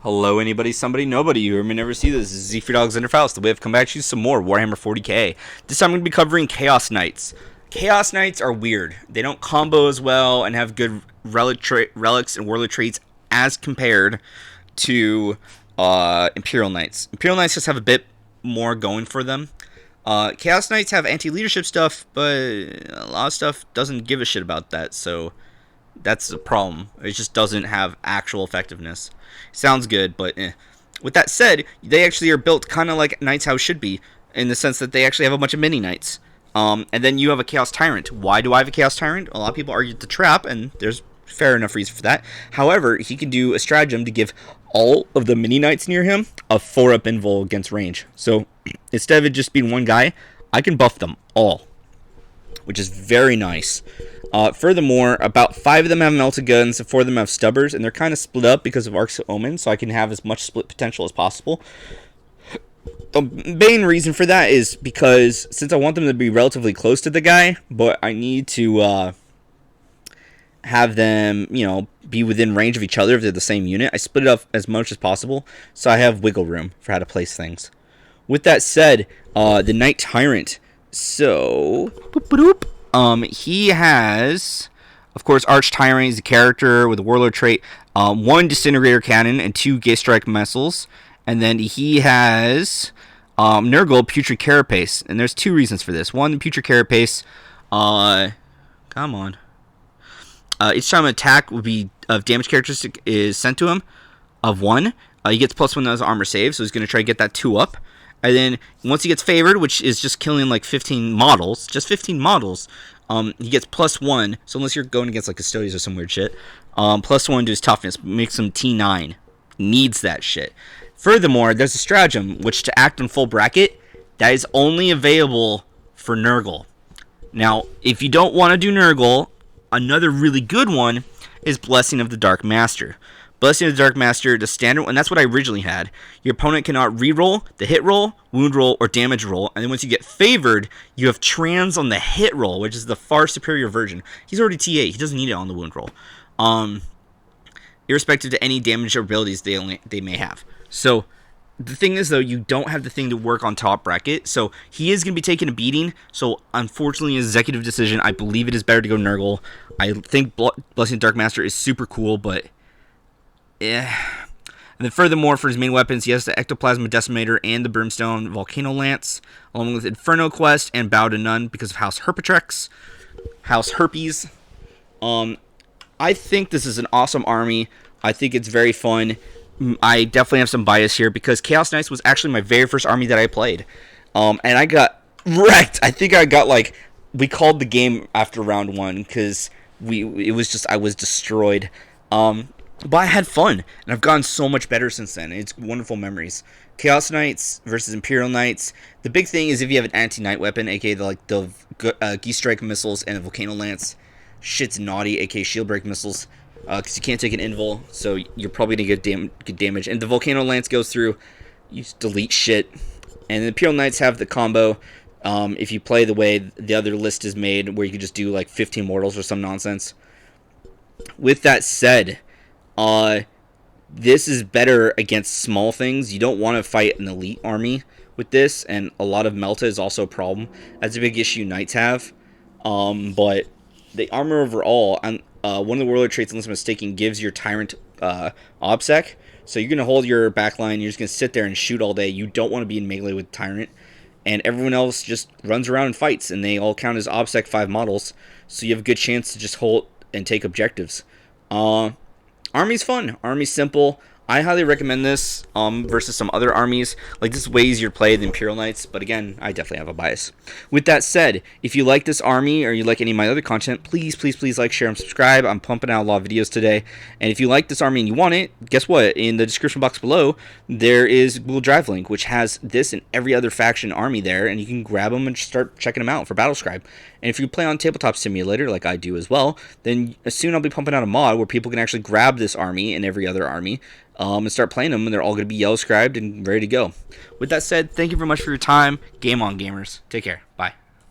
Hello, anybody, somebody, nobody. You may never see this. This is Z for Alexander Faust. The way I've come back to you some more Warhammer 40k. This time I'm going to be covering Chaos Knights. Chaos Knights are weird. They don't combo as well and have good relics and warlord traits as compared to Imperial Knights. Imperial Knights just have a bit more going for them. Chaos Knights have anti-leadership stuff, but a lot of stuff doesn't give a shit about that, so that's the problem. It just doesn't have actual effectiveness. Sounds good, but eh. With that said, they actually are built kind of like Knights how should be, in the sense that they actually have a bunch of mini Knights. And then you have a Chaos Tyrant. Why do I have a Chaos Tyrant? A lot of people argue it's a trap, and there's fair enough reason for that. However, he can do a stratagem to give all of the mini Knights near him a 4-up invul against range. So instead of it just being one guy, I can buff them all, which is very nice. Furthermore, about 5 of them have melted guns, and 4 of them have stubbers, and they're kind of split up because of Arcs of Omen, so I can have as much split potential as possible. The main reason for that is because since I want them to be relatively close to the guy, but I need to have them, be within range of each other if they're the same unit, I split it up as much as possible, so I have wiggle room for how to place things. With that said, the Knight Tyrant. So, he has, of course, Arch Tyrant. He's a character with a warlord trait, 1 disintegrator cannon and 2 gay strike missiles, and then he has Nurgle Putrid Carapace. And there's 2 reasons for this. One, the Putrid Carapace, come on. Each time an attack would be of damage characteristic is sent to him of 1. He gets +1 as armor save, so he's going to try to get that 2 up. And then once he gets favored, which is just killing like 15 models, he gets +1. So unless you're going against like custodians or some weird shit, +1 to his toughness makes him T9. Needs that shit. Furthermore, there's a stratagem which to act on full bracket that is only available for Nurgle. Now, if you don't want to do Nurgle, another really good one is Blessing of the Dark Master. Blessing of the Dark Master, the standard, and that's what I originally had. Your opponent cannot reroll the hit roll, wound roll, or damage roll, and then once you get favored, you have trans on the hit roll, which is the far superior version. He's already T8, he doesn't need it on the wound roll, irrespective to any damage or abilities they may have. So the thing is, though, you don't have the thing to work on top bracket, so he is going to be taking a beating. So unfortunately, an executive decision, I believe it is better to go Nurgle. I think Blessing of the Dark Master is super cool, but yeah. And then furthermore, for his main weapons, he has the Ectoplasma Decimator and the Brimstone Volcano Lance, along with Inferno Quest and Bow to None because of House Herpetrex, House Herpes. I think this is an awesome army. I think it's very fun. I definitely have some bias here because Chaos Knights was actually my very first army that I played. And I got wrecked. I think I got we called the game after round 1 because I was destroyed. But I had fun, and I've gotten so much better since then. It's wonderful memories. Chaos Knights versus Imperial Knights. The big thing is if you have an anti-Knight weapon, aka the Geese Strike missiles and a Volcano Lance, shit's naughty, aka Shield Break missiles, because you can't take an invul, so you're probably going to get damage. And the Volcano Lance goes through, you just delete shit. And the Imperial Knights have the combo, if you play the way the other list is made, where you can just do 15 mortals or some nonsense. With that said, this is better against small things. You don't want to fight an elite army with this, and a lot of Melta is also a problem. That's a big issue Knights have. But the armor overall, one of the warlord traits, unless I'm mistaken, gives your Tyrant Obsec. So you're going to hold your backline, you're just going to sit there and shoot all day. You don't want to be in melee with Tyrant. And everyone else just runs around and fights, and they all count as Obsec 5 models. So you have a good chance to just hold and take objectives. Army's fun. Army's simple. I highly recommend this versus some other armies. This is way easier to play than Imperial Knights, but again, I definitely have a bias. With that said, if you like this army or you like any of my other content, please like, share, and subscribe. I'm pumping out a lot of videos today. And if you like this army and you want it, guess what? In the description box below, there is Google Drive link, which has this and every other faction army there, and you can grab them and start checking them out for Battlescribe. And if you play on Tabletop Simulator, like I do as well, then soon I'll be pumping out a mod where people can actually grab this army and every other army and start playing them, and they're all going to be yellow scribed and ready to go. With that said, thank you very much for your time. Game on, gamers. Take care. Bye.